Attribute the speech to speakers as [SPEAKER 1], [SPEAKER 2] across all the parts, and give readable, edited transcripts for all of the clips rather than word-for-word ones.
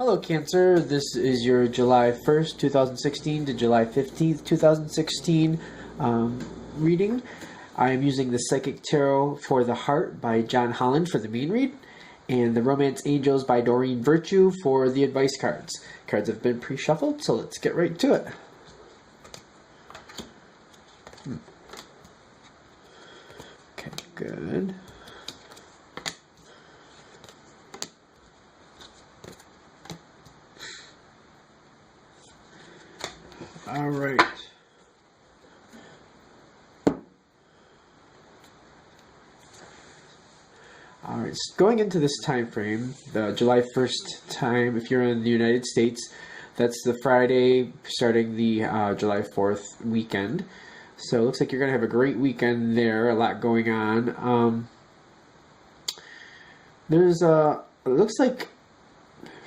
[SPEAKER 1] Hello, Cancer. This is your July 1st, 2016 to July 15th, 2016 reading. I am using the Psychic Tarot for the Heart by John Holland for the main read, and the Romance Angels by Doreen Virtue for the advice cards. Cards have been pre-shuffled, so let's get right to it. Okay, good. All right. All right. Going into this time frame, the July 1st time, if you're in the United States, that's the Friday starting the July 4th weekend. So it looks like you're going to have a great weekend there, a lot going on. It looks like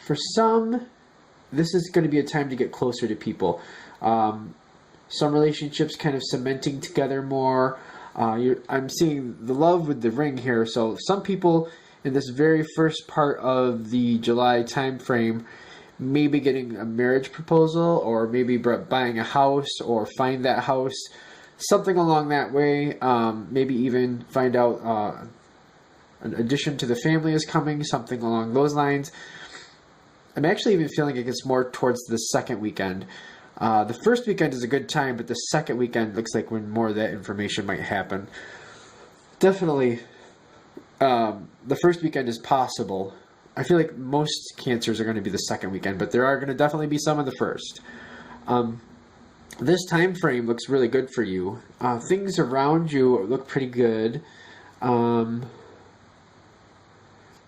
[SPEAKER 1] for some, this is going to be a time to get closer to people. Some relationships kind of cementing together more. I'm seeing the love with the ring here. So some people in this very first part of the July time frame may be getting a marriage proposal, or maybe buying a house or find that house, something along that way. Maybe even find out an addition to the family is coming, something along those lines. I'm actually even feeling it gets more towards the second weekend. The first weekend is a good time, but the second weekend looks like when more of that information might happen. Definitely, the first weekend is possible. I feel like most cancers are going to be the second weekend, but there are going to definitely be some of the first. This time frame looks really good for you. Things around you look pretty good. The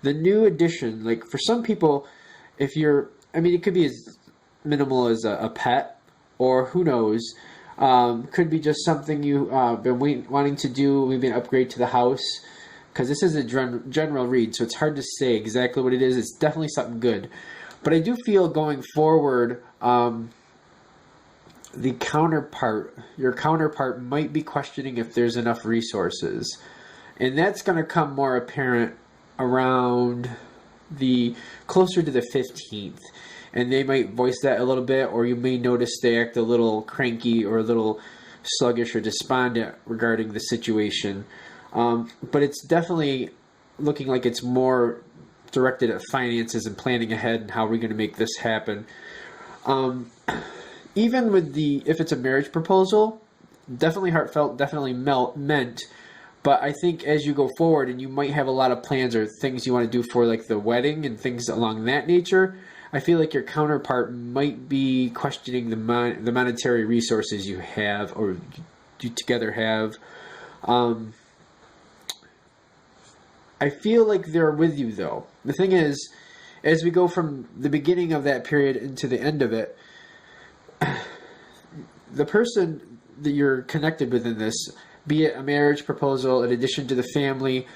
[SPEAKER 1] new addition, like for some people, it could be as minimal as a pet, or who knows, could be just something you've been wanting to do, maybe an upgrade to the house, because this is a general read, so it's hard to say exactly what it is. It's definitely something good. But I do feel going forward, your counterpart might be questioning if there's enough resources. And that's going to come more apparent around closer to the 15th. And they might voice that a little bit, or you may notice they act a little cranky or a little sluggish or despondent regarding the situation. But it's definitely looking like it's more directed at finances and planning ahead and how we're going to make this happen. Even with if it's a marriage proposal, definitely heartfelt, definitely meant. But I think as you go forward, and you might have a lot of plans or things you want to do for like the wedding and things along that nature, I feel like your counterpart might be questioning the monetary resources you have, or you together have. I feel like they're with you, though. The thing is, as we go from the beginning of that period into the end of it, the person that you're connected with in this, be it a marriage proposal, in addition to the family,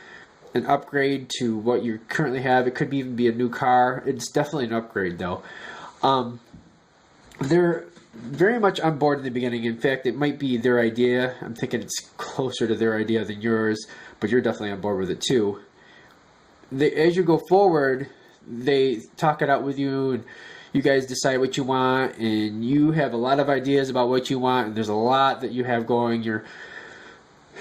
[SPEAKER 1] an upgrade to what you currently have. It could even be a new car. It's definitely an upgrade, though. They're very much on board in the beginning. In fact, it might be their idea. I'm thinking it's closer to their idea than yours, but you're definitely on board with it, too. As you go forward, they talk it out with you, and you guys decide what you want, and you have a lot of ideas about what you want, and there's a lot that you have going. You're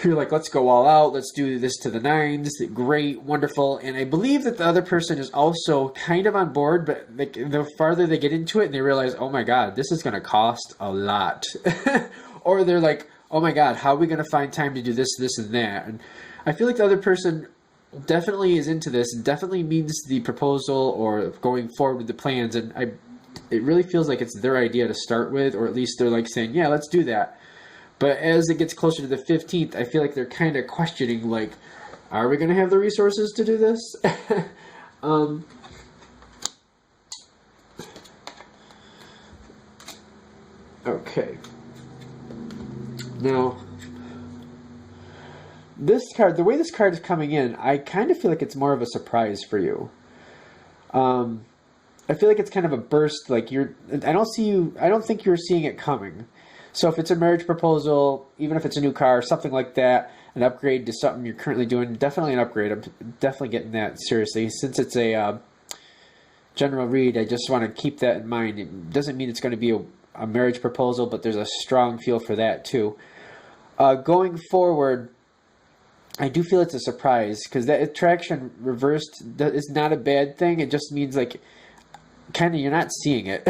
[SPEAKER 1] like, let's go all out. Let's do this to the nines. Great, wonderful. And I believe that the other person is also kind of on board, but the farther they get into it and they realize, oh my God, this is going to cost a lot. Or they're like, oh my God, how are we going to find time to do this, this, and that? And I feel like the other person definitely is into this, and definitely means the proposal or going forward with the plans. And it really feels like it's their idea to start with, or at least they're like saying, yeah, let's do that. But as it gets closer to the 15th, I feel like they're kind of questioning, like, are we going to have the resources to do this? Okay. Now, this card, the way this card is coming in, I kind of feel like it's more of a surprise for you. I feel like it's kind of a burst, like I don't think you're seeing it coming. So if it's a marriage proposal, even if it's a new car, something like that, an upgrade to something you're currently doing, definitely an upgrade. I'm definitely getting that seriously. Since it's a general read. I just want to keep that in mind. It doesn't mean it's going to be a marriage proposal, but there's a strong feel for that too. Going forward, I do feel it's a surprise, because that attraction reversed is not a bad thing. It just means like kind of you're not seeing it.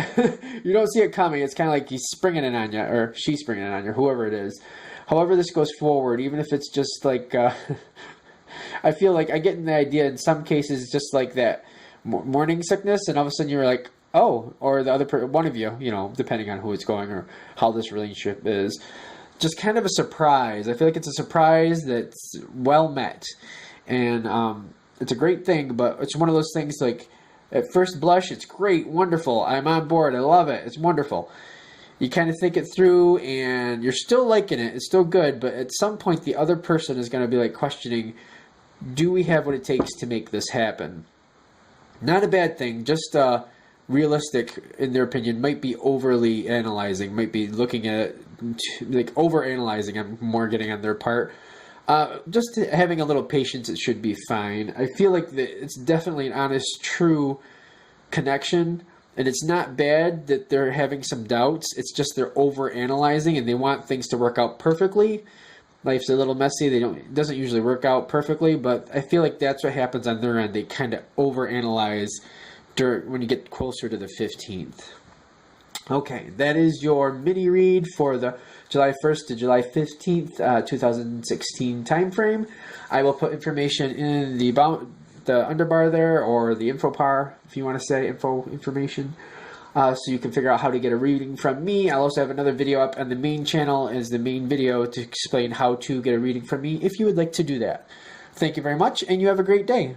[SPEAKER 1] You don't see it coming. It's kind of like he's springing it on you, or she's springing it on you, whoever it is. However this goes forward, even if it's just like I feel like I get in the idea in some cases just like that morning sickness, and all of a sudden you're like, oh, or the other one of you, you know, depending on who it's going or how this relationship is, just kind of a surprise. I feel like it's a surprise that's well met, and it's a great thing. But it's one of those things like at first blush, it's great, wonderful, I'm on board, I love it, it's wonderful. You kind of think it through, and you're still liking it, it's still good, but at some point the other person is going to be like questioning, do we have what it takes to make this happen? Not a bad thing, just realistic in their opinion, might be overly analyzing, might be looking at it, like over analyzing. I'm more getting on their part. Just having a little patience, it should be fine. I feel like it's definitely an honest, true connection, and it's not bad that they're having some doubts. It's just they're over analyzing and they want things to work out perfectly. Life's a little messy. It doesn't usually work out perfectly, but I feel like that's what happens on their end. They kind of overanalyze when you get closer to the 15th. Okay, that is your mini read for the July 1st to July 15th, 2016 time frame. I will put information in the underbar there, or the info bar, if you want to say information. So you can figure out how to get a reading from me. I'll also have another video up on the main channel as the main video to explain how to get a reading from me if you would like to do that. Thank you very much, and you have a great day.